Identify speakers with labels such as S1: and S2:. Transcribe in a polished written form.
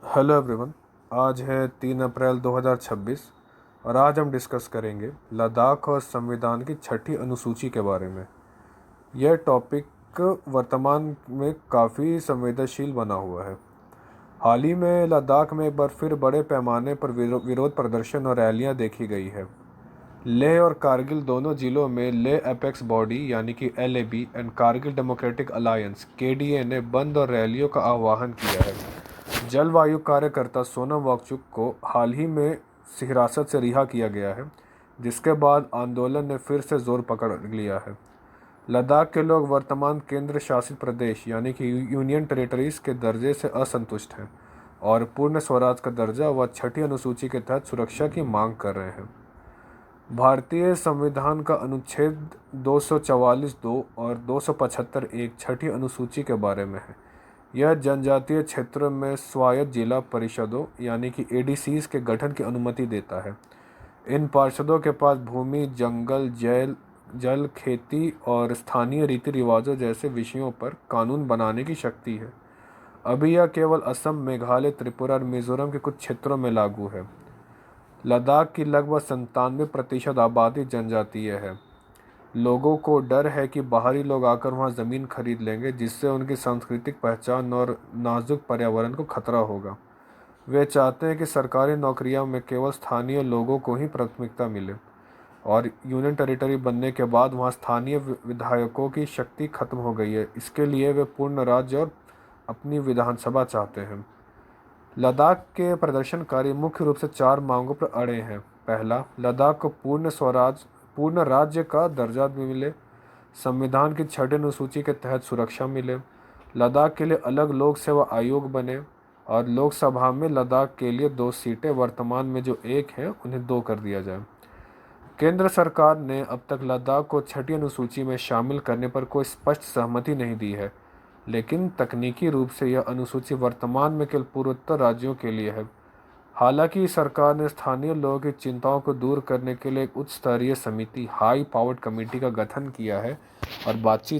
S1: Hello everyone. आज है 3 अप्रैल 2026 और आज हम डिस्कस करेंगे लद्दाख और संविधान की छठी अनुसूची के बारे में। यह टॉपिक वर्तमान में काफ़ी संवेदनशील बना हुआ है। हाल ही में लद्दाख में एक बार फिर बड़े पैमाने पर विरोध प्रदर्शन और रैलियां देखी गई है। लेह और कारगिल दोनों जिलों में लेह एपेक्स बॉडी यानी कि LAB and Kargil democratic alliance KDA ने बंद और रैलियों का आह्वान किया है। जलवायु कार्यकर्ता सोनम वांगचुक को हाल ही में हिरासत से रिहा किया गया है, जिसके बाद आंदोलन ने फिर से जोर पकड़ लिया है। लद्दाख के लोग वर्तमान केंद्र शासित प्रदेश यानी कि यूनियन टेरिटरीज के दर्जे से असंतुष्ट हैं और पूर्ण स्वराज का दर्जा व छठी अनुसूची के तहत सुरक्षा की मांग कर रहे हैं। भारतीय संविधान का अनुच्छेद 244(2) और 275(1) छठी अनुसूची के बारे में है। यह जनजातीय क्षेत्रों में स्वायत्त जिला परिषदों यानी कि ADCs के गठन की अनुमति देता है। इन पार्षदों के पास भूमि, जंगल, जल, खेती और स्थानीय रीति रिवाजों जैसे विषयों पर कानून बनाने की शक्ति है। अभी यह केवल असम, मेघालय, त्रिपुरा और मिजोरम के कुछ क्षेत्रों में लागू है। लद्दाख की लगभग 97% आबादी जनजातीय है। लोगों को डर है कि बाहरी लोग आकर वहां ज़मीन खरीद लेंगे, जिससे उनकी सांस्कृतिक पहचान और नाजुक पर्यावरण को खतरा होगा। वे चाहते हैं कि सरकारी नौकरियों में केवल स्थानीय लोगों को ही प्राथमिकता मिले और यूनियन टेरिटरी बनने के बाद वहां स्थानीय विधायकों की शक्ति खत्म हो गई है। इसके लिए वे पूर्ण राज्य और अपनी विधानसभा चाहते हैं। लद्दाख के प्रदर्शनकारी मुख्य रूप से 4 मांगों पर अड़े हैं। पहला, लद्दाख को पूर्ण राज्य का दर्जा मिले, संविधान की छठी अनुसूची के तहत सुरक्षा मिले, लद्दाख के लिए अलग लोक सेवा आयोग बने और लोकसभा में लद्दाख के लिए 2 सीटें, वर्तमान में जो 1 है उन्हें 2 कर दिया जाए। केंद्र सरकार ने अब तक लद्दाख को छठी अनुसूची में शामिल करने पर कोई स्पष्ट सहमति नहीं दी है, लेकिन तकनीकी रूप से यह अनुसूची वर्तमान में केवल पूर्वोत्तर राज्यों के लिए है। हालांकि सरकार ने स्थानीय लोगों की चिंताओं को दूर करने के लिए एक उच्च स्तरीय समिति हाई पावर्ड कमेटी का गठन किया है और बातचीत